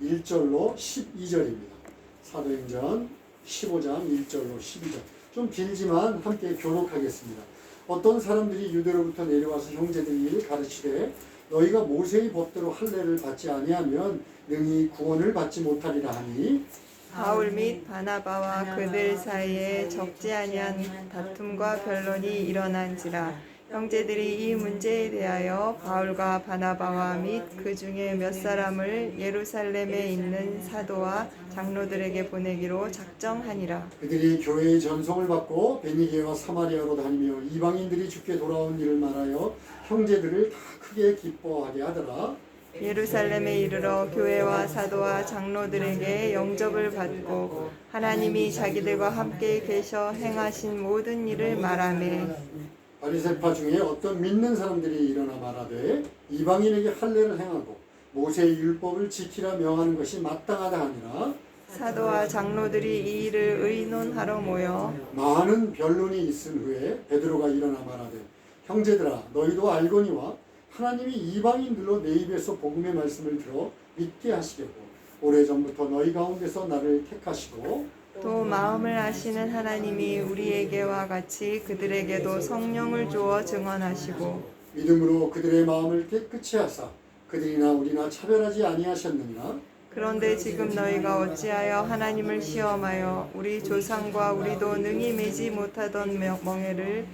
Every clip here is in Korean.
1절로 12절입니다. 사도행전 15장 1절로 12절. 좀 길지만 함께 교독하겠습니다. 어떤 사람들이 유대로부터 내려와서 형제들이 가르치되 너희가 모세의 법대로 할례를 받지 아니하면 능히 구원을 받지 못하리라 하니 바울 및 바나바와 그들 사이에 적지 아니한 다툼과 변론이 일어난지라 형제들이 이 문제에 대하여 바울과 바나바와 및 그 중에 몇 사람을 예루살렘에 있는 사도와 장로들에게 보내기로 작정하니라. 그들이 교회의 전송을 받고 베니게와 사마리아로 다니며 이방인들이 주께 돌아온 일을 말하여 형제들을 다 크게 기뻐하게 하더라. 예루살렘에 이르러 교회와 사도와 장로들에게 영접을 받고 하나님이 자기들과 함께 계셔 행하신 모든 일을 말하매 바리새파 중에 어떤 믿는 사람들이 일어나 말하되 이방인에게 할례를 행하고 모세의 율법을 지키라 명하는 것이 마땅하다 하니라. 사도와 장로들이 이 일을 의논하러 모여 많은 변론이 있은 후에 베드로가 일어나 말하되 형제들아 너희도 알거니와 하나님이 이방인들로 내 입에서 복음의 말씀을 들어 믿게 하시려고 오래전부터 너희 가운데서 나를 택하시고 또 마음을 아시는 하나님이 우리에게와 같이 그들에게도 성령을 주어 증언하시고 믿음으로 그들의 마음을 깨끗이 하사 그들이나 우리나 차별하지 아니하셨느니라. 그런데 지금 너희가 어찌하여 하나님을 시험하여 우리 조상과 우리도 능히 매지 못하던 멍에를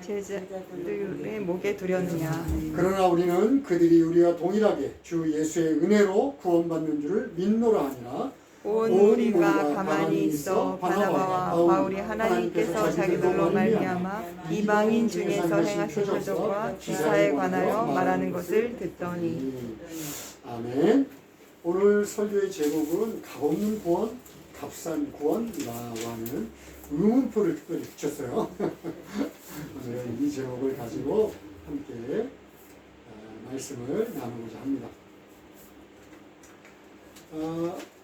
제자들의 목에 두렸느냐. 그러나 우리는 그들이 우리와 동일하게 주 예수의 은혜로 구원받는 줄을 믿노라 하니라. 온 우리가 가만히 있어 바나바와 바울이 하나님께서 자기들로 말미암아 이방인 중에서 행하신 표적과 기사에 관하여 말하는 것을 듣더니. 아멘. 오늘 설교의 제목은 값없는 구원, 값싼 구원이라고 하는 의문표를 특별히 붙였어요. 오늘 이 제목을 가지고 함께 말씀을 나누고자 합니다.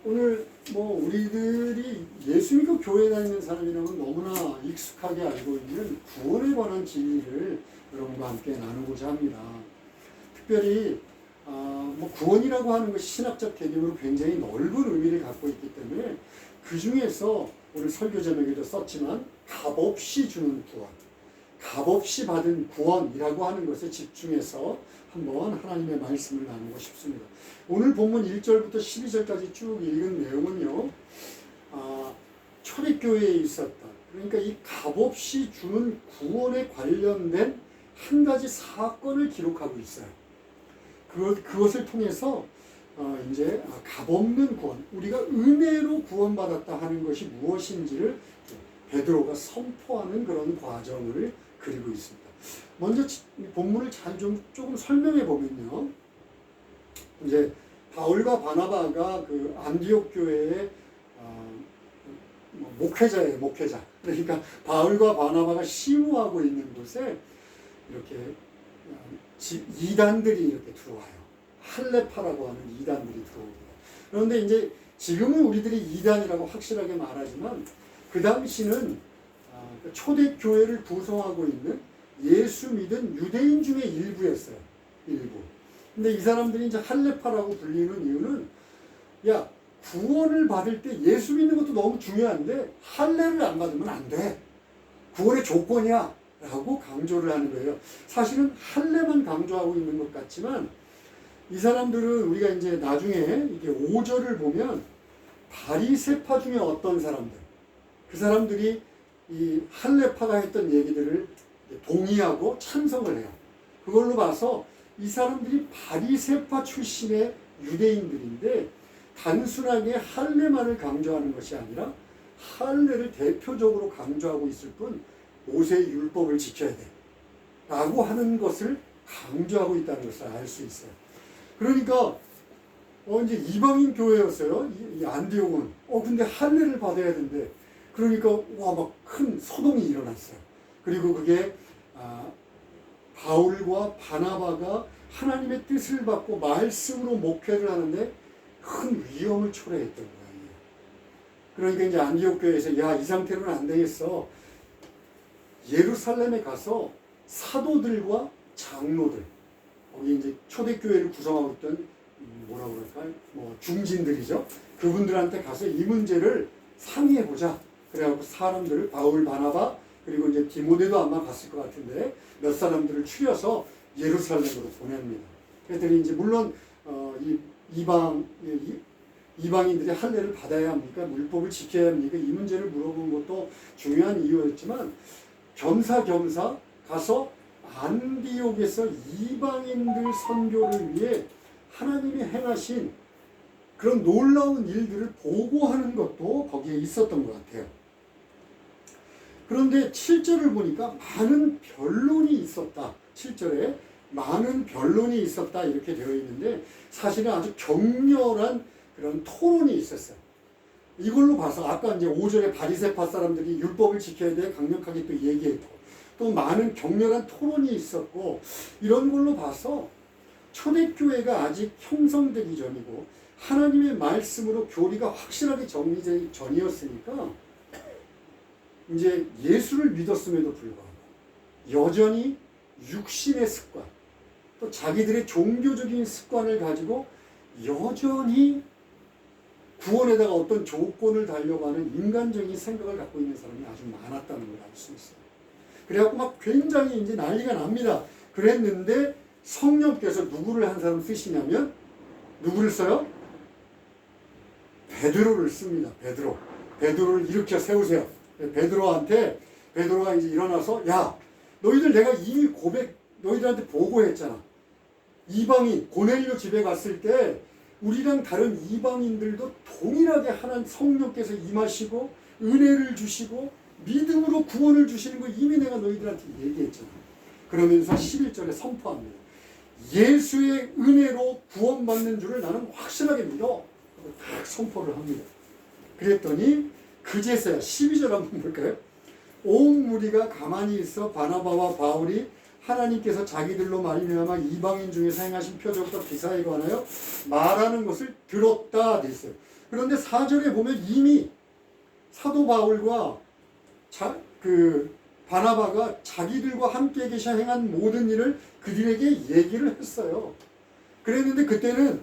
오늘 우리들이 예수 믿고 교회 다니는 사람이라면 너무나 익숙하게 알고 있는 구원에 관한 진리를 여러분과 함께 나누고자 합니다. 특별히 구원이라고 하는 것이 신학적 개념으로 굉장히 넓은 의미를 갖고 있기 때문에 그 중에서 오늘 설교 제목에도 썼지만 값없이 주는 구원, 값없이 받은 구원이라고 하는 것에 집중해서 한번 하나님의 말씀을 나누고 싶습니다. 오늘 본문 1절부터 12절까지 쭉 읽은 내용은요, 초대교회에 있었던, 그러니까 이 값없이 주는 구원에 관련된 한 가지 사건을 기록하고 있어요. 그것을 통해서 이제 값없는 구원, 우리가 은혜로 구원받았다 하는 것이 무엇인지를 베드로가 선포하는 그런 과정을 그리고 있습니다. 먼저 본문을 조금 설명해 보면요, 이제 바울과 바나바가 그 안디옥 교회의 목회자예요, 목회자. 그러니까 바울과 바나바가 심우하고 있는 곳에 이렇게 이단들이 이렇게 들어와요. 할례파라고 하는 이단들이 들어옵니다. 그런데 이제 지금은 우리들이 이단이라고 확실하게 말하지만 그 당시는 초대교회를 구성하고 있는 예수 믿은 유대인 중에 일부였어요. 일부. 근데 이 사람들이 이제 할례파라고 불리는 이유는 구원을 받을 때 예수 믿는 것도 너무 중요한데 할례를 안 받으면 안 돼. 구원의 조건이야. 라고 강조를 하는 거예요. 사실은 할례만 강조하고 있는 것 같지만 이 사람들은 우리가 이제 나중에 이게 5절을 보면 바리새파 중에 어떤 사람들, 그 사람들이 이 할례파가 했던 얘기들을 동의하고 찬성을 해요. 그걸로 봐서 이 사람들이 바리새파 출신의 유대인들인데 단순하게 할례만을 강조하는 것이 아니라 할례를 대표적으로 강조하고 있을 뿐 모세의 율법을 지켜야 돼 라고 하는 것을 강조하고 있다는 것을 알 수 있어요. 그러니까 이제 이방인 교회였어요. 이 안디옥은. 근데 할례를 받아야 된대. 그러니까 막 큰 소동이 일어났어요. 그리고 그게 바울과 바나바가 하나님의 뜻을 받고 말씀으로 목회를 하는데 큰 위험을 초래했던 거예요. 그러니까 이제 안디옥 교회에서 이 상태로는 안 되겠어. 예루살렘에 가서 사도들과 장로들, 거기 이제 초대교회를 구성하고 있던 뭐라고 그럴까요? 뭐 중진들이죠. 그분들한테 가서 이 문제를 상의해보자. 그래갖고 사람들을 바울, 바나바 그리고 이제 디모데도 아마 갔을 것 같은데 몇 사람들을 추려서 예루살렘으로 보냅니다. 그랬더니 이제 물론 이방인들이 할례를 받아야 합니까? 율법을 지켜야 합니까? 이 문제를 물어본 것도 중요한 이유였지만 겸사겸사 가서 안디옥에서 이방인들 선교를 위해 하나님이 행하신 그런 놀라운 일들을 보고하는 것도 거기에 있었던 것 같아요. 그런데 7절을 보니까 많은 변론이 있었다. 7절에 많은 변론이 있었다 이렇게 되어 있는데 사실은 아주 격렬한 그런 토론이 있었어요. 이걸로 봐서 아까 이제 5절에 바리새파 사람들이 율법을 지켜야 돼 강력하게 또 얘기했고 또 많은 격렬한 토론이 있었고 이런 걸로 봐서 초대교회가 아직 형성되기 전이고 하나님의 말씀으로 교리가 확실하게 정리되기 전이었으니까 이제 예수를 믿었음에도 불구하고 여전히 육신의 습관 또 자기들의 종교적인 습관을 가지고 여전히 구원에다가 어떤 조건을 달려고 하는 인간적인 생각을 갖고 있는 사람이 아주 많았다는 걸 알 수 있어요. 그래갖고 막 굉장히 이제 난리가 납니다. 그랬는데 성령께서 누구를 한 사람 쓰시냐면 누구를 써요? 베드로를 씁니다. 베드로를 일으켜 세우세요. 베드로가 이제 일어나서 야 너희들 내가 이미 너희들한테 보고했잖아. 이방인 고넬료 집에 갔을 때 우리랑 다른 이방인들도 동일하게 하나님 성령께서 임하시고 은혜를 주시고 믿음으로 구원을 주시는 거 이미 내가 너희들한테 얘기했잖아. 그러면서 11절에 선포합니다. 예수의 은혜로 구원받는 줄을 나는 확실하게 믿어. 딱 선포를 합니다. 그랬더니 그제서야 12절 한번 볼까요? 온 무리가 가만히 있어 바나바와 바울이 하나님께서 자기들로 말미암아 이방인 중에서 행하신 표적과 기사에 관하여 말하는 것을 들었다 돼 있어요. 그런데 4절에 보면 이미 사도 바울과 바나바가 자기들과 함께 계셔 행한 모든 일을 그들에게 얘기를 했어요. 그랬는데 그때는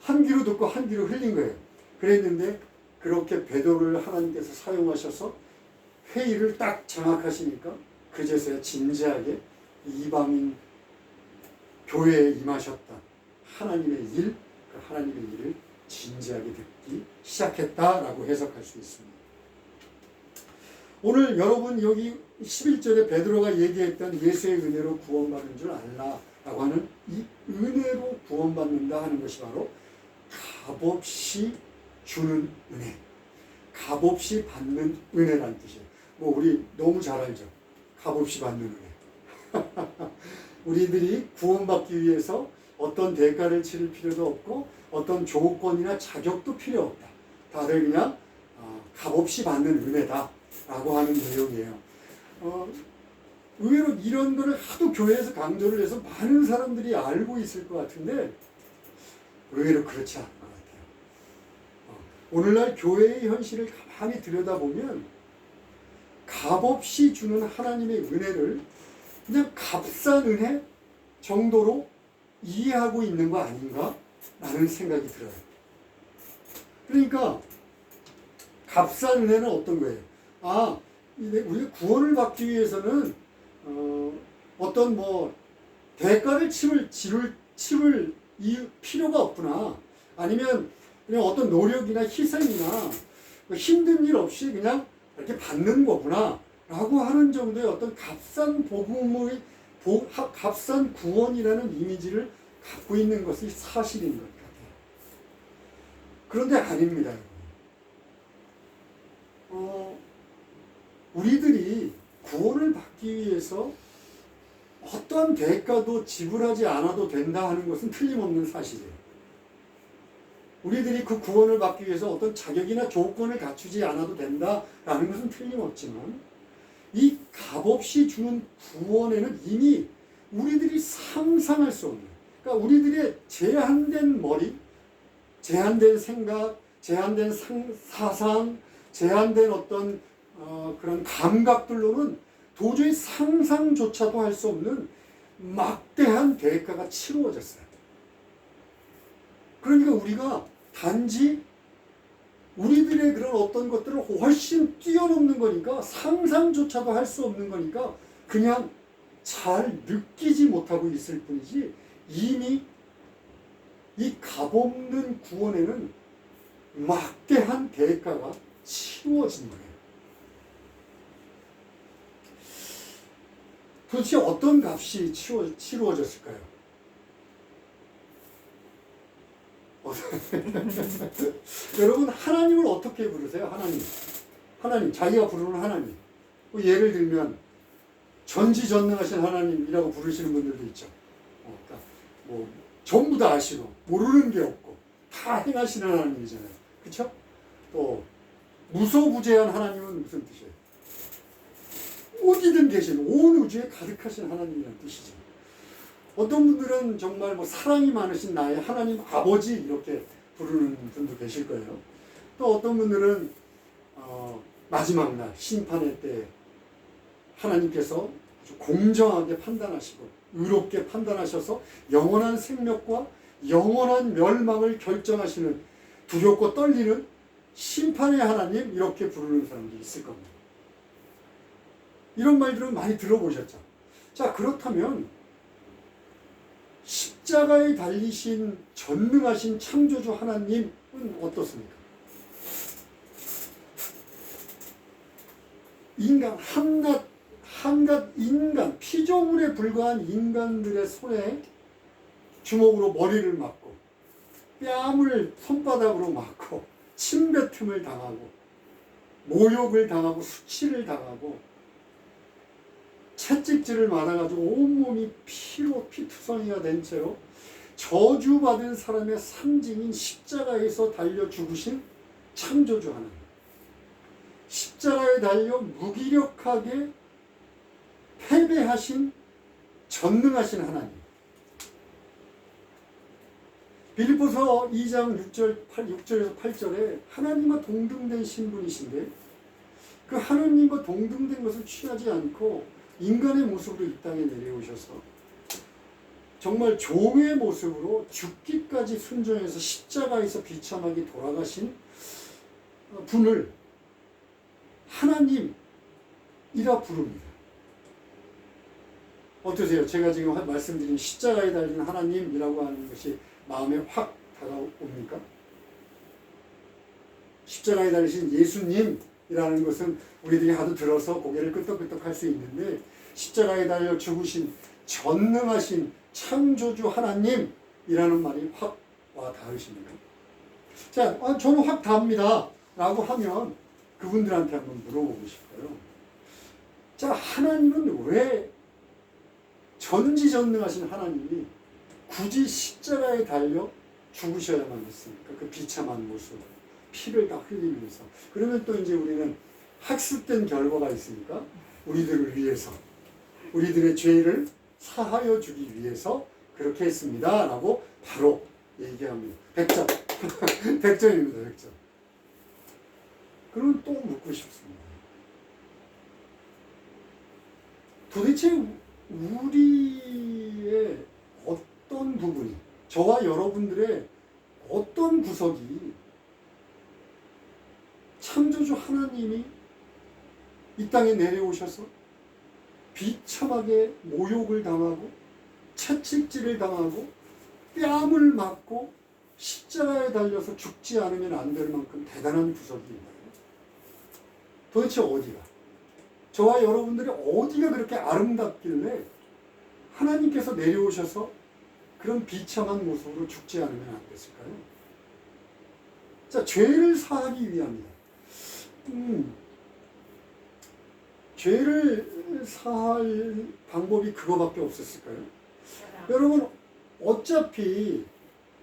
한 귀로 듣고 한 귀로 흘린 거예요. 그랬는데 그렇게 베드로를 하나님께서 사용하셔서 회의를 딱 장악하시니까 그제서야 진지하게 이방인 교회에 임하셨다. 하나님의 일, 그 하나님의 일을 진지하게 듣기 시작했다라고 해석할 수 있습니다. 오늘 여러분 여기 11절에 베드로가 얘기했던 예수의 은혜로 구원받는 줄 알라라고 하는 이 은혜로 구원받는다 하는 것이 바로 값없이 주는 은혜, 값없이 받는 은혜라는 뜻이에요. 뭐 우리 너무 잘 알죠. 값없이 받는 은혜. 우리들이 구원받기 위해서 어떤 대가를 치를 필요도 없고 어떤 조건이나 자격도 필요 없다. 다들 그냥 값없이 받는 은혜다라고 하는 내용이에요. 의외로 이런 거를 하도 교회에서 강조를 해서 많은 사람들이 알고 있을 것 같은데 의외로 그렇지 않은 것 같아요. 오늘날 교회의 현실을 가만히 들여다보면 값없이 주는 하나님의 은혜를 그냥 값싼 은혜 정도로 이해하고 있는 거 아닌가? 라는 생각이 들어요. 그러니까 값싼 은혜는 어떤 거예요? 우리가 구원을 받기 위해서는 어떤 뭐 대가를 치를 필요가 없구나. 아니면 그냥 어떤 노력이나 희생이나 힘든 일 없이 그냥 이렇게 받는 거구나. 라고 하는 정도의 어떤 값싼 값싼 구원이라는 이미지를 갖고 있는 것이 사실인 것 같아요. 그런데 아닙니다. 우리들이 구원을 받기 위해서 어떠한 대가도 지불하지 않아도 된다 하는 것은 틀림없는 사실이에요. 우리들이 그 구원을 받기 위해서 어떤 자격이나 조건을 갖추지 않아도 된다라는 것은 틀림없지만 이 값없이 주는 구원에는 이미 우리들이 상상할 수 없는, 그러니까 우리들의 제한된 머리, 제한된 생각, 제한된 사상, 제한된 어떤 그런 감각들로는 도저히 상상조차도 할 수 없는 막대한 대가가 치루어졌어요. 그러니까 우리가 단지 우리들의 그런 어떤 것들을 훨씬 뛰어넘는 거니까 상상조차도 할 수 없는 거니까 그냥 잘 느끼지 못하고 있을 뿐이지 이미 이 값없는 구원에는 막대한 대가가 치루어진 거예요. 도대체 어떤 값이 치루어졌을까요? 여러분 하나님을 어떻게 부르세요? 하나님 자기가 부르는 하나님. 뭐 예를 들면 전지전능하신 하나님이라고 부르시는 분들도 있죠. 그러니까 뭐 전부 다 아시고 모르는 게 없고 다 행하시는 하나님이잖아요. 그렇죠? 또 무소부재한 하나님은 무슨 뜻이에요? 어디든 계신 온 우주에 가득하신 하나님이라는 뜻이죠. 어떤 분들은 정말 뭐 사랑이 많으신 나의 하나님 아버지 이렇게 부르는 분도 계실 거예요. 또 어떤 분들은 마지막 날 심판의 때 하나님께서 아주 공정하게 판단하시고 의롭게 판단하셔서 영원한 생명과 영원한 멸망을 결정하시는 두렵고 떨리는 심판의 하나님 이렇게 부르는 사람들이 있을 겁니다. 이런 말들은 많이 들어보셨죠? 자, 그렇다면 십자가에 달리신 전능하신 창조주 하나님은 어떻습니까? 인간, 한갓 인간, 피조물에 불과한 인간들의 손에 주먹으로 머리를 맞고 뺨을 손바닥으로 맞고 침뱉음을 당하고 모욕을 당하고 수치를 당하고 채찍질을 맞아가지고 온몸이 피투성이가 된 채로 저주받은 사람의 상징인 십자가에서 달려 죽으신 창조주 하나님, 십자가에 달려 무기력하게 패배하신 전능하신 하나님. 빌립보서 2장 6절에서 8절에 하나님과 동등된 신분이신데 그 하나님과 동등된 것을 취하지 않고 인간의 모습으로 이 땅에 내려오셔서 정말 종의 모습으로 죽기까지 순종해서 십자가에서 비참하게 돌아가신 분을 하나님이라 부릅니다. 어떠세요? 제가 지금 말씀드린 십자가에 달린 하나님이라고 하는 것이 마음에 확 다가옵니까? 십자가에 달리신 예수님이라는 것은 우리들이 하도 들어서 고개를 끄덕끄덕 할 수 있는데 십자가에 달려 죽으신 전능하신 창조주 하나님이라는 말이 확 와 닿으십니까? 자, 저는 확 닿습니다 라고 하면 그분들한테 한번 물어보고 싶어요. 자, 하나님은 왜 전지전능하신 하나님이 굳이 십자가에 달려 죽으셔야만 했습니까? 그 비참한 모습, 피를 다 흘리면서. 그러면 또 이제 우리는 학습된 결과가 있으니까 우리들을 위해서, 우리들의 죄를 사하여 주기 위해서 그렇게 했습니다 라고 바로 얘기합니다. 100점. 100점입니다. 100점. 그러면 또 묻고 싶습니다. 도대체 우리의 어떤 부분이, 저와 여러분들의 어떤 구석이 창조주 하나님이 이 땅에 내려오셔서 비참하게 모욕을 당하고 채찍질을 당하고 뺨을 맞고 십자가에 달려서 죽지 않으면 안 될 만큼 대단한 구석이 있나요? 도대체 어디가? 저와 여러분들이 어디가 그렇게 아름답길래 하나님께서 내려오셔서 그런 비참한 모습으로 죽지 않으면 안 됐을까요? 자, 죄를 사하기 위함이다. 죄를 사할 방법이 그거밖에 없었을까요? 여러분, 어차피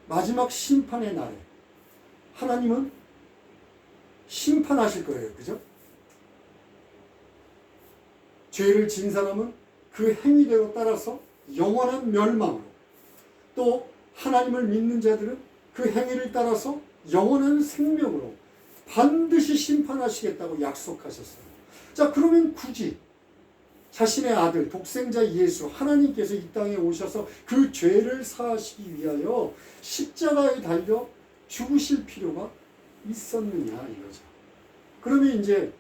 마지막 심판의 날에 하나님은 심판하실 거예요. 그죠? 죄를 진 사람은 그 행위대로 따라서 영원한 멸망으로, 또 하나님을 믿는 자들은 그 행위를 따라서 영원한 생명으로 반드시 심판하시겠다고 약속하셨어요. 자, 그러면 굳이 자신의 아들 독생자 예수 하나님께서 이 땅에 오셔서 그 죄를 사하시기 위하여 십자가에 달려 죽으실 필요가 있었느냐 이거죠. 그러면 이제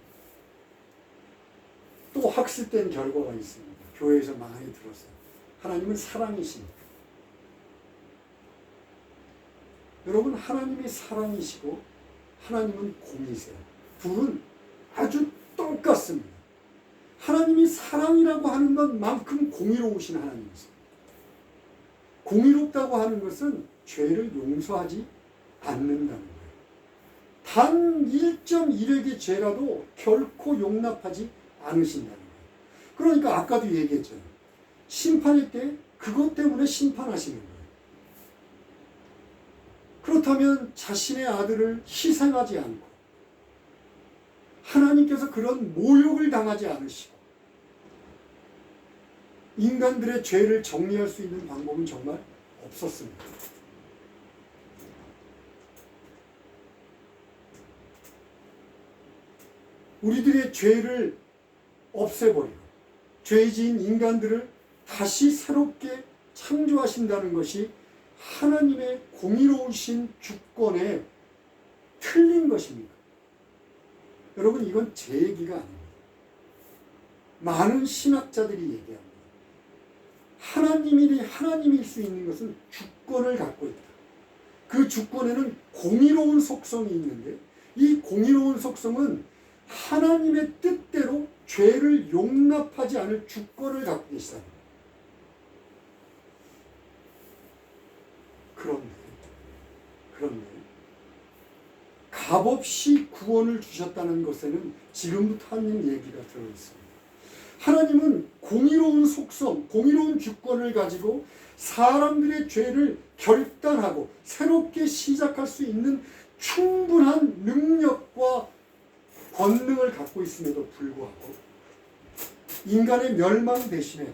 또 학습된 결과가 있습니다. 교회에서 많이 들었어요. 하나님은 사랑이십니다. 여러분, 하나님이 사랑이시고 하나님은 공이세요. 둘은 아주 똑같습니다. 하나님이 사랑이라고 하는 것만큼 공의로우신 하나님이세요. 공의롭다고 하는 것은 죄를 용서하지 않는다는 거예요. 단 1.1획의 죄라도 결코 용납하지 않으신다는 거예요. 그러니까 아까도 얘기했잖아요. 심판의 때 그것 때문에 심판하시는 거예요. 그렇다면 자신의 아들을 희생하지 않고 하나님께서 그런 모욕을 당하지 않으시고 인간들의 죄를 정리할 수 있는 방법은 정말 없었습니다. 우리들의 죄를 없애버리고 죄지은 인간들을 다시 새롭게 창조하신다는 것이 하나님의 공의로우신 주권에 틀린 것입니다. 여러분, 이건 제 얘기가 아닙니다. 많은 신학자들이 얘기합니다. 하나님일 수 있는 것은 주권을 갖고 있다. 그 주권에는 공의로운 속성이 있는데 이 공의로운 속성은 하나님의 뜻대로 죄를 용납하지 않을 주권을 갖고 계시다. 그런데 값없이 구원을 주셨다는 것에는 지금부터 하는 얘기가 들어있습니다. 하나님은 공의로운 속성, 공의로운 주권을 가지고 사람들의 죄를 결단하고 새롭게 시작할 수 있는 충분한 능력과 권능을 갖고 있음에도 불구하고 인간의 멸망 대신에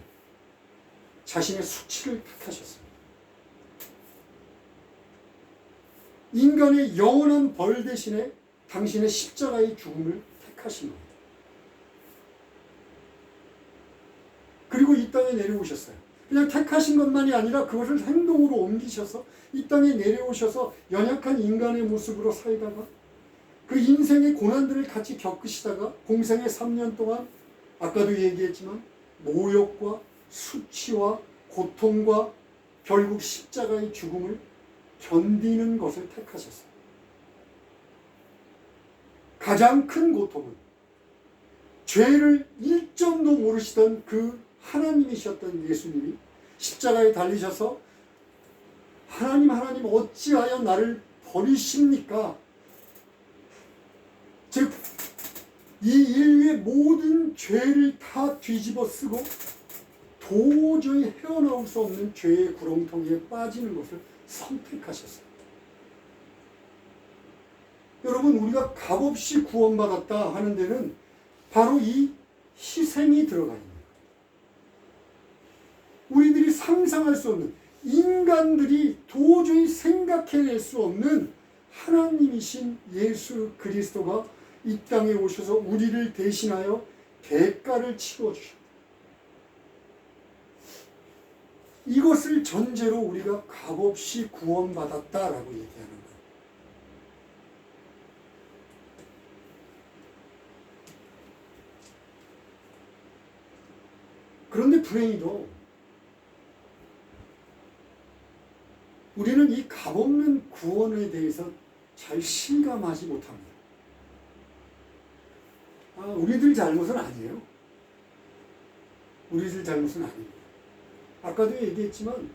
자신의 수치를 택하셨습니다. 인간의 영원한 벌 대신에 당신의 십자가의 죽음을 택하신 겁니다. 그리고 이 땅에 내려오셨어요. 그냥 택하신 것만이 아니라 그것을 행동으로 옮기셔서 이 땅에 내려오셔서 연약한 인간의 모습으로 살다가 그 인생의 고난들을 같이 겪으시다가 공생의 3년 동안 아까도 얘기했지만 모욕과 수치와 고통과 결국 십자가의 죽음을 견디는 것을 택하셨어요. 가장 큰 고통은 죄를 1점도 모르시던 그 하나님이셨던 예수님이 십자가에 달리셔서 하나님 어찌하여 나를 버리십니까? 즉 이 인류의 모든 죄를 다 뒤집어 쓰고 도저히 헤어나올 수 없는 죄의 구렁텅이에 빠지는 것을 선택하셨어요. 여러분, 우리가 값없이 구원받았다 하는 데는 바로 이 희생이 들어가 있는 거예요. 우리들이 상상할 수 없는, 인간들이 도저히 생각해낼 수 없는 하나님이신 예수 그리스도가 이 땅에 오셔서 우리를 대신하여 대가를 치러주셨다. 이것을 전제로 우리가 값없이 구원받았다라고 얘기하는 거예요. 그런데 불행히도 우리는 이 값없는 구원에 대해서 잘 실감하지 못합니다. 우리들 잘못은 아니에요. 우리들 잘못은 아닙니다. 아까도 얘기했지만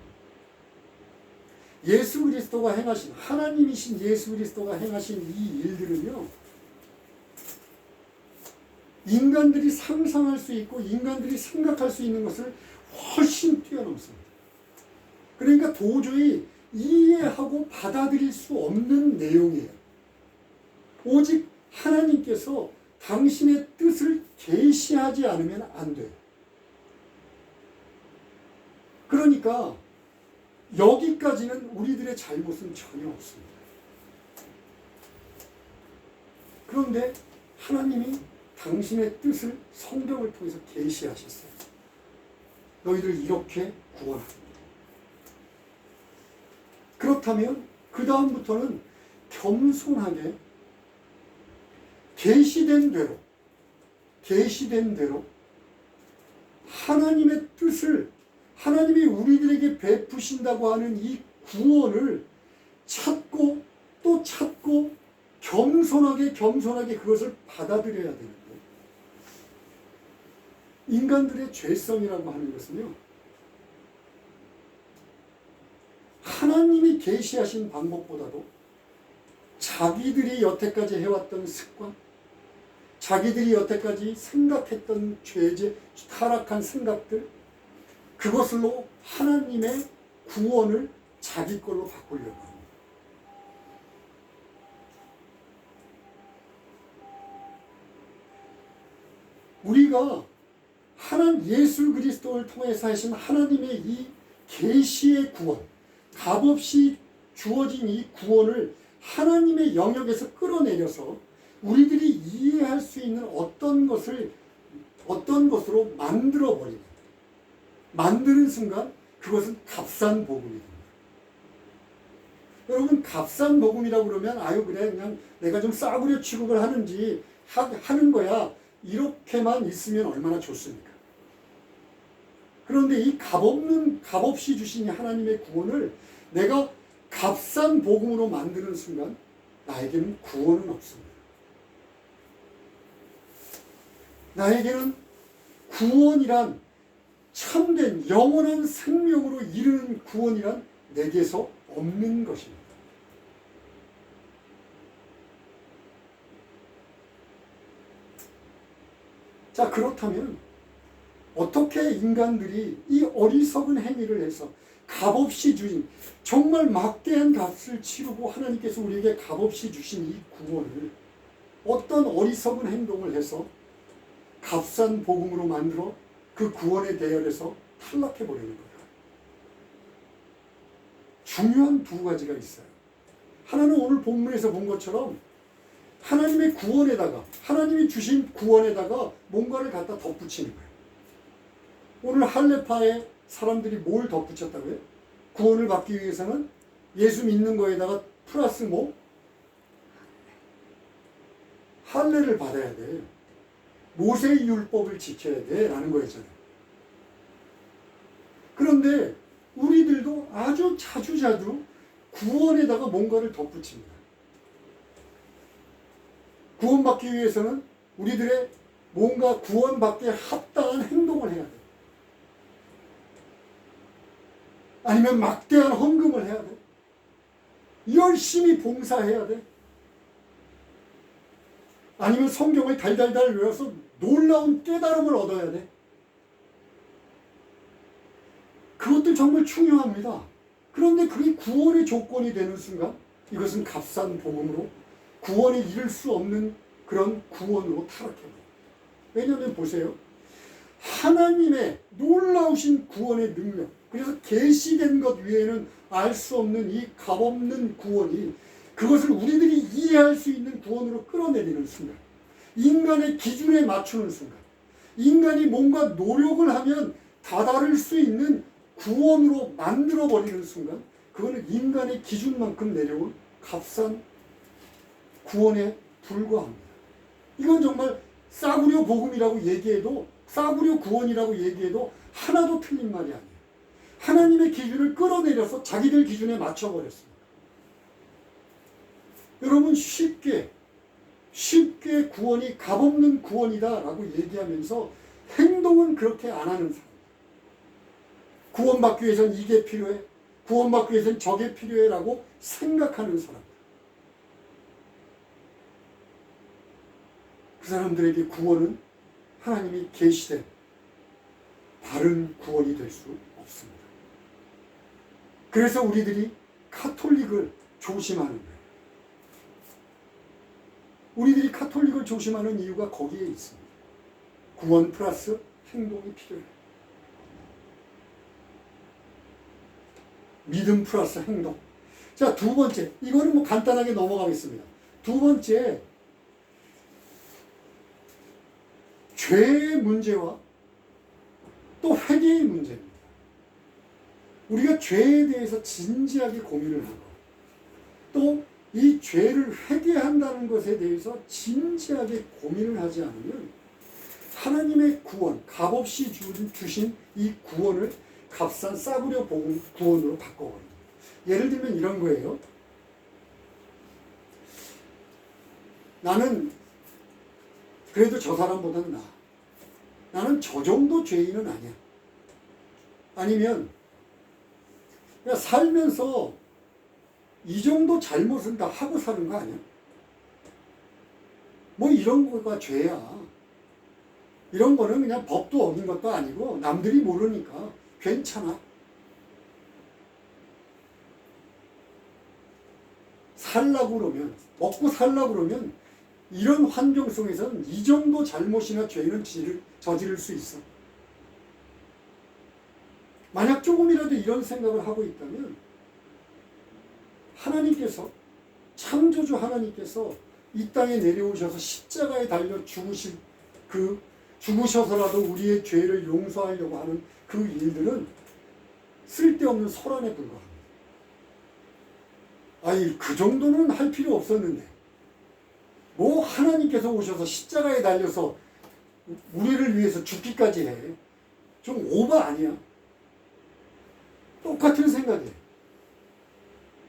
예수 그리스도가 행하신, 하나님이신 예수 그리스도가 행하신 이 일들은요, 인간들이 상상할 수 있고 인간들이 생각할 수 있는 것을 훨씬 뛰어넘습니다. 그러니까 도저히 이해하고 받아들일 수 없는 내용이에요. 오직 하나님께서 당신의 뜻을 계시하지 않으면 안 돼요. 그러니까 여기까지는 우리들의 잘못은 전혀 없습니다. 그런데 하나님이 당신의 뜻을 성경을 통해서 계시하셨어요. 너희들 이렇게 구원합니다. 그렇다면 그 다음부터는 겸손하게 계시된 대로 하나님의 뜻을, 하나님이 우리들에게 베푸신다고 하는 이 구원을 찾고 또 찾고 겸손하게 그것을 받아들여야 되는데, 인간들의 죄성이라고 하는 것은요, 하나님이 계시하신 방법보다도 자기들이 여태까지 해왔던 습관, 자기들이 여태까지 생각했던 죄제, 타락한 생각들, 그것으로 하나님의 구원을 자기 걸로 바꾸려고 합니다. 우리가 예수 그리스도를 통해서 하신 하나님의 이 계시의 구원, 값없이 주어진 이 구원을 하나님의 영역에서 끌어내려서 우리들이 이해할 수 있는 어떤 것으로 만드는 순간 그것은 값싼 복음이 됩니다. 여러분, 값싼 복음이라고 그러면 그래 그냥 내가 좀 싸구려 취급을 하는 거야, 이렇게만 있으면 얼마나 좋습니까? 그런데 이 값없이 주신 하나님의 구원을 내가 값싼 복음으로 만드는 순간 나에게는 구원은 없습니다. 나에게는 구원이란, 참된 영원한 생명으로 이르는 구원이란 내게서 없는 것입니다. 자, 그렇다면 어떻게 인간들이 이 어리석은 행위를 해서 값없이 주신, 정말 막대한 값을 치르고 하나님께서 우리에게 값없이 주신 이 구원을 어떤 어리석은 행동을 해서 값싼 복음으로 만들어 그 구원의 대열에서 탈락해버리는 거예요. 중요한 두 가지가 있어요. 하나는 오늘 본문에서 본 것처럼 하나님의 구원에다가, 하나님이 주신 구원에다가 뭔가를 갖다 덧붙이는 거예요. 오늘 할례파에 사람들이 뭘 덧붙였다고요? 구원을 받기 위해서는 예수 믿는 거에다가 플러스 할례를 받아야 돼. 모세의 율법을 지켜야 돼 라는 거였잖아요. 그런데 우리들도 아주 자주 구원에다가 뭔가를 덧붙입니다. 구원받기 위해서는 우리들의 뭔가 구원받기에 합당한 행동을 해야 돼. 아니면 막대한 헌금을 해야 돼. 열심히 봉사해야 돼. 아니면 성경을 달달달 외워서 놀라운 깨달음을 얻어야 돼. 그것도 정말 중요합니다. 그런데 그게 구원의 조건이 되는 순간 이것은 값싼 복음으로 구원에 이를 수 없는 그런 구원으로 타락해요. 왜냐하면 보세요. 하나님의 놀라우신 구원의 능력, 그래서 계시된 것 외에는 알 수 없는 이 값없는 구원이 그것을 우리들이 이해할 수 있는 구원으로 끌어내리는 순간, 인간의 기준에 맞추는 순간, 인간이 뭔가 노력을 하면 다다를 수 있는 구원으로 만들어버리는 순간, 그거는 인간의 기준만큼 내려온 값싼 구원에 불과합니다. 이건 정말 싸구려 복음이라고 얘기해도, 싸구려 구원이라고 얘기해도 하나도 틀린 말이 아니에요. 하나님의 기준을 끌어내려서 자기들 기준에 맞춰버렸습니다. 여러분, 쉽게 구원이 값없는 구원이다라고 얘기하면서 행동은 그렇게 안 하는 사람. 구원받기 위해서는 이게 필요해, 구원받기 위해서는 저게 필요해라고 생각하는 사람. 그 사람들에게 구원은 하나님이 계시된 바른 구원이 될 수 없습니다. 그래서 우리들이 카톨릭을 조심하는 거예요. 우리들이 카톨릭을 조심하는 이유가 거기에 있습니다. 구원 플러스 행동이 필요해요. 믿음 플러스 행동. 자, 두 번째. 이거는 간단하게 넘어가겠습니다. 두 번째. 죄의 문제와 또 회개의 문제입니다. 우리가 죄에 대해서 진지하게 고민을 하고 또 이 죄를 회개한다는 것에 대해서 진지하게 고민을 하지 않으면 하나님의 구원, 값없이 주신 이 구원을 값싼 싸구려 복음 구원으로 바꿔버립니다. 예를 들면 이런 거예요. 나는 그래도 저 사람보다는 나아. 나는 저 정도 죄인은 아니야. 아니면 그냥 살면서 이 정도 잘못은 다 하고 사는 거 아니야? 뭐 이런 거가 죄야. 이런 거는 그냥 법도 어긴 것도 아니고 남들이 모르니까 괜찮아. 살라고 그러면, 먹고 살라고 그러면 이런 환경 속에서는 이 정도 잘못이나 죄는 저지를 수 있어. 만약 조금이라도 이런 생각을 하고 있다면 하나님께서, 창조주 하나님께서 이 땅에 내려오셔서 십자가에 달려 죽으셔서라도 우리의 죄를 용서하려고 하는 그 일들은 쓸데없는 소란에 불과합니다. 아니, 그 정도는 할 필요 없었는데 뭐 하나님께서 오셔서 십자가에 달려서 우리를 위해서 죽기까지 해. 좀 오버 아니야? 똑같은 생각이에요.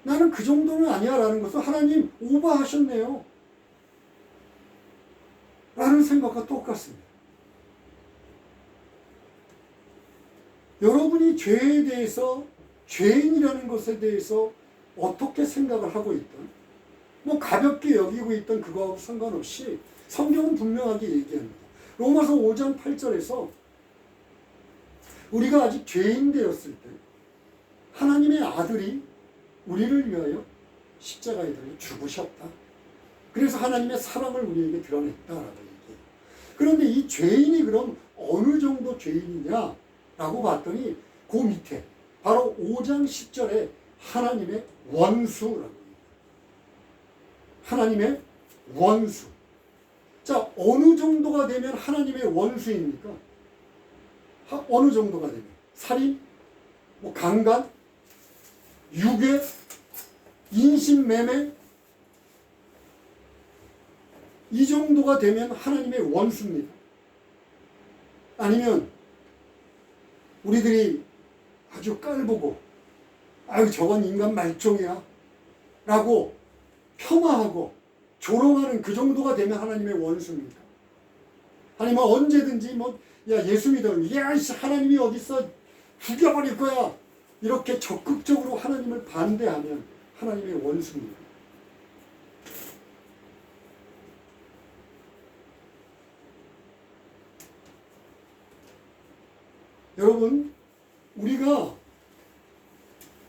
나는 그 정도는 아니야 라는 것은 하나님 오버하셨네요 라는 생각과 똑같습니다. 여러분이 죄에 대해서, 죄인이라는 것에 대해서 어떻게 생각을 하고 있든 뭐 가볍게 여기고 있던 그거하고 상관없이 성경은 분명하게 얘기합니다. 로마서 5장 8절에서 우리가 아직 죄인 되었을 때 하나님의 아들이 우리를 위하여 십자가에 달려 죽으셨다. 그래서 하나님의 사랑을 우리에게 드러냈다라고 얘기해요. 그런데 이 죄인이 그럼 어느 정도 죄인이냐라고 봤더니 그 밑에 바로 5장 10절에 하나님의 원수라고 얘기해요. 하나님의 원수. 자, 어느 정도가 되면 하나님의 원수입니까? 어느 정도가 되면? 살인? 뭐 강간? 유괴? 인신매매? 이 정도가 되면 하나님의 원수입니다. 아니면 우리들이 아주 깔보고 아유 저건 인간 말종이야 라고 폄하하고 조롱하는 그 정도가 되면 하나님의 원수입니다. 아니면 언제든지 뭐 야 예수 믿어, 야 하나님이 어딨어, 죽여버릴 거야, 이렇게 적극적으로 하나님을 반대하면 하나님의 원수입니다. 여러분, 우리가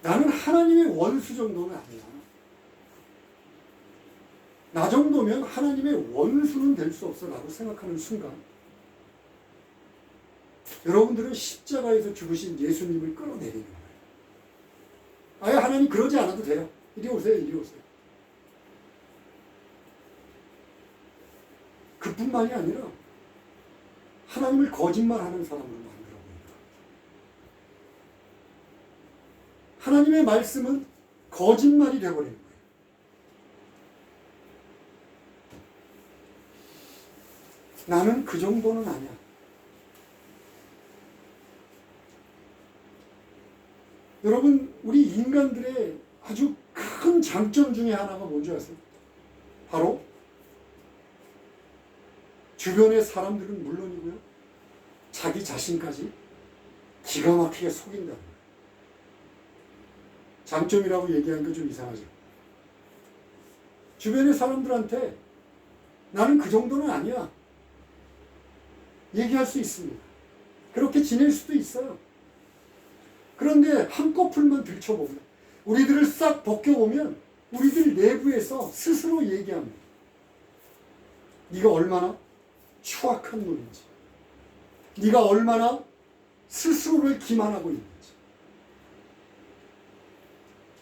나는 하나님의 원수 정도는 아니야. 나 정도면 하나님의 원수는 될 수 없어 라고 생각하는 순간 여러분들은 십자가에서 죽으신 예수님을 끌어내리는 거예요. 아예 하나님 그러지 않아도 돼요. 이리 오세요, 이리 오세요. 그뿐만이 아니라 하나님을 거짓말하는 사람으로 만들어 버립니다. 하나님의 말씀은 거짓말이 되어버리는 거예요. 나는 그 정도는 아니야. 여러분, 우리 인간들의 아주 큰 장점 중에 하나가 뭔지 아세요? 바로 주변의 사람들은 물론이고요, 자기 자신까지 기가 막히게 속인다는 거예요. 장점이라고 얘기하는 게 좀 이상하죠. 주변의 사람들한테 나는 그 정도는 아니야 얘기할 수 있습니다. 그렇게 지낼 수도 있어요. 그런데 한꺼풀만 들춰보면, 우리들을 싹 벗겨보면 우리들 내부에서 스스로 얘기합니다. 네가 얼마나 추악한 놈인지, 네가 얼마나 스스로를 기만하고 있는지,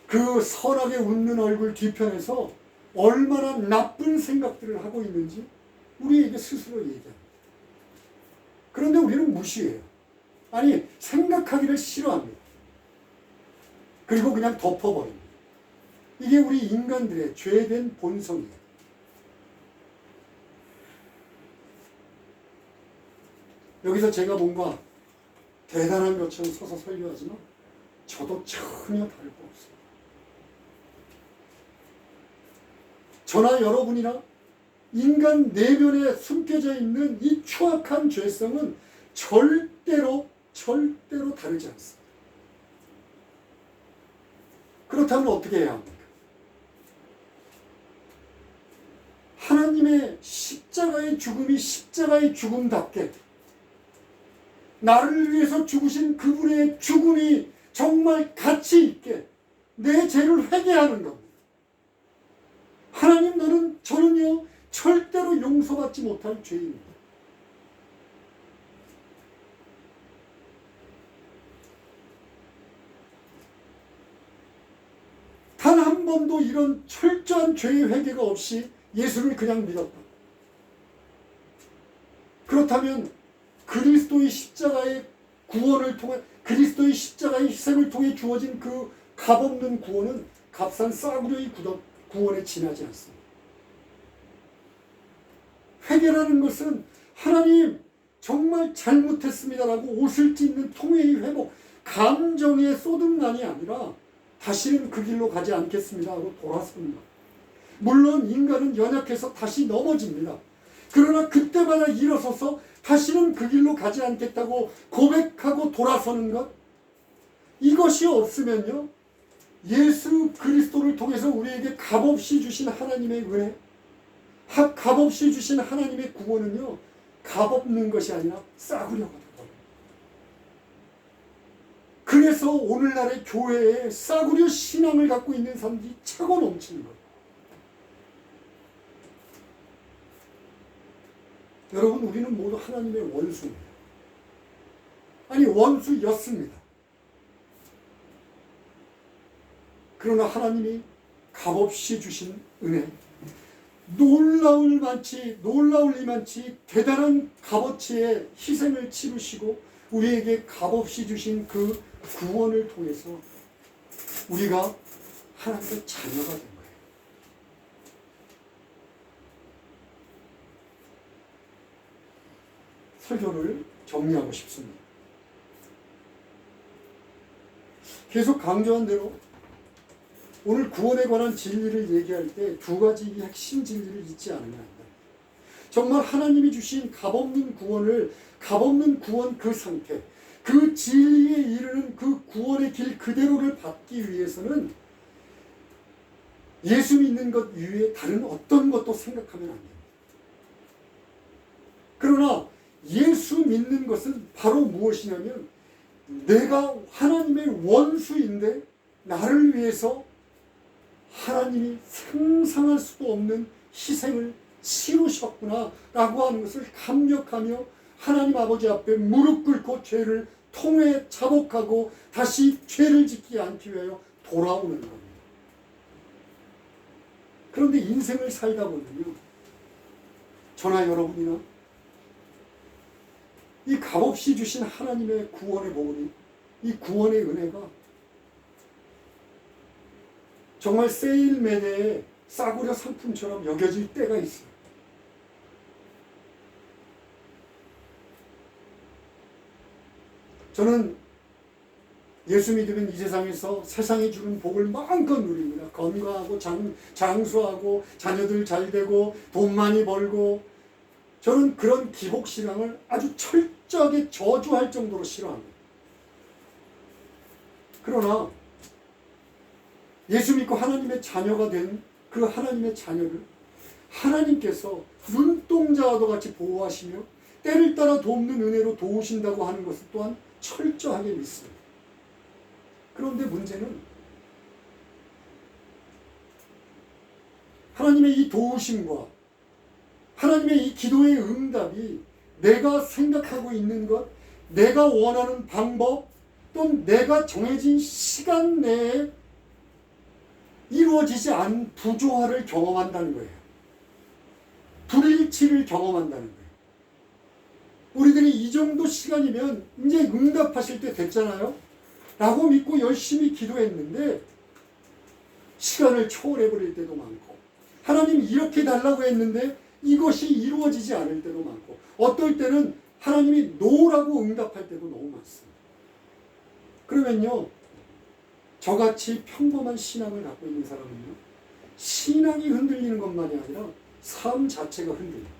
그 선하게 웃는 얼굴 뒤편에서 얼마나 나쁜 생각들을 하고 있는지 우리에게 스스로 얘기합니다. 그런데 우리는 무시해요. 아니, 생각하기를 싫어합니다. 그리고 그냥 덮어버립니다. 이게 우리 인간들의 죄된 본성이에요. 여기서 제가 뭔가 대단한 것처럼 서서 설교하지만 저도 전혀 다를 거 없어요. 저나 여러분이나 인간 내면에 숨겨져 있는 이 추악한 죄성은 절대로 다르지 않습니다. 그렇다면 어떻게 해야 합니까? 하나님의 십자가의 죽음이 십자가의 죽음답게 나를 위해서 죽으신 그분의 죽음이 정말 가치 있게 내 죄를 회개하는 겁니다. 하나님, 저는요 절대로 용서받지 못할 죄입니다. 단 한 번도 이런 철저한 죄의 회개가 없이 예수를 그냥 믿었다. 그렇다면 그리스도의 십자가의 구원을 통해, 그리스도의 십자가의 희생을 통해 주어진 그 값없는 구원은 값싼 싸구려의 구원에 지나지 않습니다. 회개라는 것은 하나님 정말 잘못했습니다라고 옷을 찢는 통회의 회복, 감정의 쏟음난이 아니라 다시는 그 길로 가지 않겠습니다 하고 돌아섭니다. 물론 인간은 연약해서 다시 넘어집니다. 그러나 그때마다 일어서서 다시는 그 길로 가지 않겠다고 고백하고 돌아서는 것, 이것이 없으면요 예수 그리스도를 통해서 우리에게 값없이 주신 하나님의 은혜, 값없이 주신 하나님의 구원은요 값없는 것이 아니라 싸구려가 됩니다. 그래서 오늘날의 교회에 싸구려 신앙을 갖고 있는 사람들이 차고 넘치는 거예요. 여러분, 우리는 모두 하나님의 원수입니다. 아니, 원수였습니다. 그러나 하나님이 값없이 주신 은혜, 놀라울 리만치 대단한 값어치의 희생을 치르시고 우리에게 값없이 주신 그 구원을 통해서 우리가 하나님의 자녀가 된 거예요. 설교를 정리하고 싶습니다. 계속 강조한 대로 오늘 구원에 관한 진리를 얘기할 때 두 가지 핵심 진리를 잊지 않으면 안 돼요. 정말 하나님이 주신 값없는 구원 그 상태, 그 진리에 이르는 그 구원의 길 그대로를 받기 위해서는 예수 믿는 것 이외에 다른 어떤 것도 생각하면 안 됩니다. 그러나 예수 믿는 것은 바로 무엇이냐면 내가 하나님의 원수인데 나를 위해서 하나님이 상상할 수도 없는 희생을 치르셨구나 라고 하는 것을 감격하며 하나님 아버지 앞에 무릎 꿇고 죄를 통회 자복하고 다시 죄를 짓지 않기 위하여 돌아오는 겁니다. 그런데 인생을 살다 보면요, 저나 여러분이나 이 값없이 주신 하나님의 구원의 복음이, 이 구원의 은혜가 정말 세일매대의 싸구려 상품처럼 여겨질 때가 있어요. 저는 예수 믿으면 이 세상에서 세상이 주는 복을 마음껏 누립니다. 건강하고 장수하고 자녀들 잘 되고 돈 많이 벌고, 저는 그런 기복신앙을 아주 철저하게 저주할 정도로 싫어합니다. 그러나 예수 믿고 하나님의 자녀가 된 그 하나님의 자녀를 하나님께서 눈동자와도 같이 보호하시며 때를 따라 돕는 은혜로 도우신다고 하는 것을 또한 철저하게 믿습니다. 그런데 문제는 하나님의 이 도우심과 하나님의 이 기도의 응답이 내가 생각하고 있는 것, 내가 원하는 방법, 또는 내가 정해진 시간 내에 이루어지지 않은 부조화를 경험한다는 거예요. 불일치를 경험한다는 거예요. 우리들이 이 정도 시간이면 이제 응답하실 때 됐잖아요 라고 믿고 열심히 기도했는데 시간을 초월해버릴 때도 많고, 하나님 이렇게 달라고 했는데 이것이 이루어지지 않을 때도 많고, 어떨 때는 하나님이 노라고 응답할 때도 너무 많습니다. 그러면요, 저같이 평범한 신앙을 갖고 있는 사람은요, 신앙이 흔들리는 것만이 아니라 삶 자체가 흔들려요.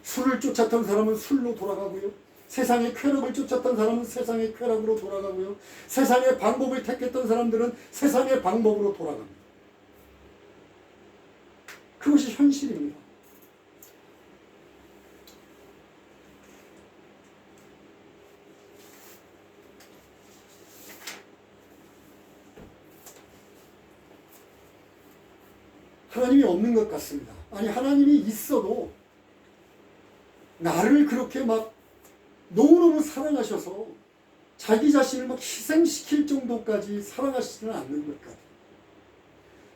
술을 쫓았던 사람은 술로 돌아가고요, 세상의 쾌락을 쫓았던 사람은 세상의 쾌락으로 돌아가고요, 세상의 방법을 택했던 사람들은 세상의 방법으로 돌아갑니다. 그것이 현실입니다. 하나님이 없는 것 같습니다. 아니, 하나님이 있어도 나를 그렇게 막 너무너무 사랑하셔서 자기 자신을 막 희생시킬 정도까지 사랑하시지는 않는 것 같아요.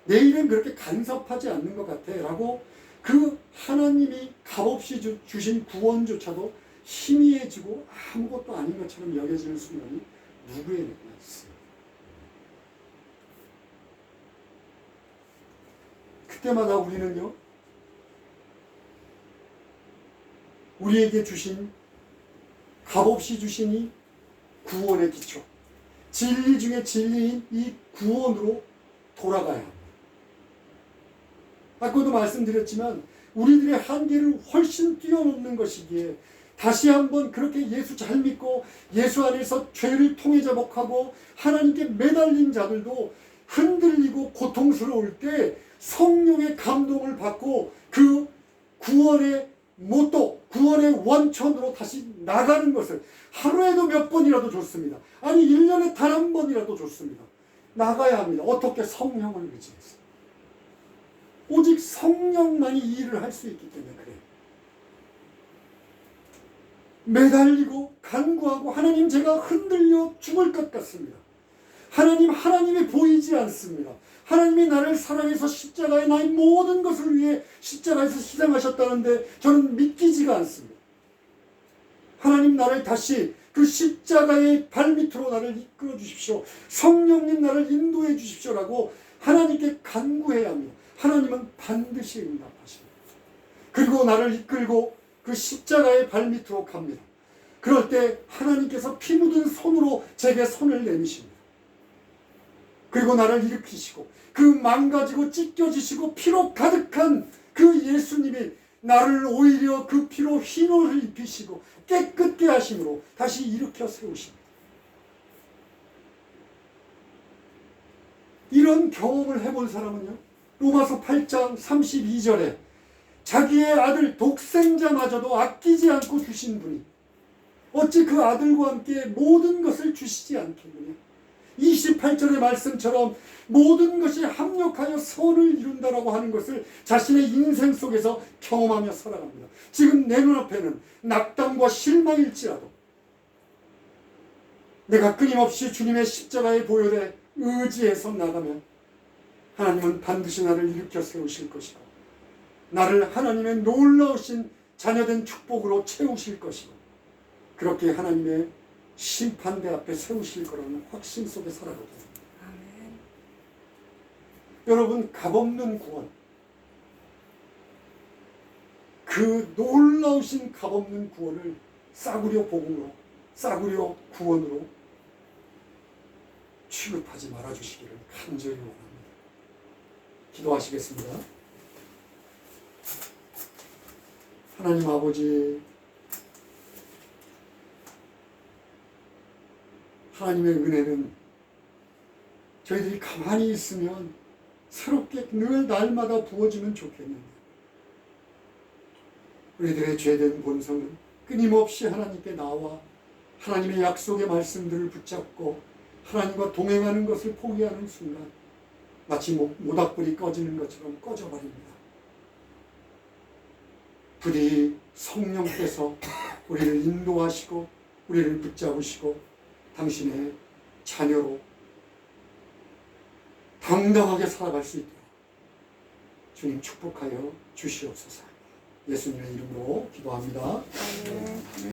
내 일은 그렇게 간섭하지 않는 것 같아 라고 그 하나님이 값없이 주신 구원조차도 희미해지고 아무것도 아닌 것처럼 여겨지는 순간이 누구에게나 있습니다. 그때마다 우리는요, 우리에게 주신, 값없이 주신 이 구원의 기초, 진리 중에 진리인 이 구원으로 돌아가야 합니다. 아까도 말씀드렸지만 우리들의 한계를 훨씬 뛰어넘는 것이기에 다시 한번 그렇게 예수 잘 믿고 예수 안에서 죄를 통해 자복하고 하나님께 매달린 자들도 흔들리고 고통스러울 때 성령의 감동을 받고 그 구원의 모토, 구원의 원천으로 다시 나가는 것을 하루에도 몇 번이라도 좋습니다. 아니 1년에 단 한 번이라도 좋습니다. 나가야 합니다. 어떻게? 성령을 의지해서. 오직 성령만이 이 일을 할 수 있기 때문에 그래요. 매달리고 간구하고 하나님 제가 흔들려 죽을 것 같습니다. 하나님이 보이지 않습니다. 하나님이 나를 사랑해서 십자가에 나의 모든 것을 위해 십자가에서 희생하셨다는데 저는 믿기지가 않습니다. 하나님 나를 다시 그 십자가의 발밑으로 나를 이끌어 주십시오. 성령님 나를 인도해 주십시오라고 하나님께 간구해야 합니다. 하나님은 반드시 응답하십니다. 그리고 나를 이끌고 그 십자가의 발밑으로 갑니다. 그럴 때 하나님께서 피 묻은 손으로 제게 손을 내미십니다. 그리고 나를 일으키시고 그 망가지고 찢겨지시고 피로 가득한 그 예수님이 나를 오히려 그 피로 흰 옷을 입히시고 깨끗게 하심으로 다시 일으켜 세우십니다. 이런 경험을 해본 사람은요, 로마서 8장 32절에 자기의 아들 독생자마저도 아끼지 않고 주신 분이 어찌 그 아들과 함께 모든 것을 주시지 않겠느냐. 28절의 말씀처럼 모든 것이 합력하여 선을 이룬다라고 하는 것을 자신의 인생 속에서 경험하며 살아갑니다. 지금 내 눈앞에는 낙담과 실망일지라도 내가 끊임없이 주님의 십자가의 보혈에 의지해서 나가면 하나님은 반드시 나를 일으켜 세우실 것이고 나를 하나님의 놀라우신 자녀된 축복으로 채우실 것이고 그렇게 하나님의 심판대 앞에 세우실 거라는 확신 속에 살아가게 됩니다. 아멘. 여러분, 값없는 구원, 그 놀라우신 값없는 구원을 싸구려 복음으로, 싸구려 구원으로 취급하지 말아주시기를 간절히 원합니다. 기도하시겠습니다. 하나님 아버지, 하나님의 은혜는 저희들이 가만히 있으면 새롭게 늘 날마다 부어지면 좋겠는데 우리들의 죄된 본성은 끊임없이 하나님께 나와 하나님의 약속의 말씀들을 붙잡고 하나님과 동행하는 것을 포기하는 순간 마치 모닥불이 꺼지는 것처럼 꺼져버립니다. 부디 성령께서 우리를 인도하시고 우리를 붙잡으시고 당신의 자녀로 당당하게 살아갈 수 있도록 주님 축복하여 주시옵소서. 예수님의 이름으로 기도합니다. 아멘.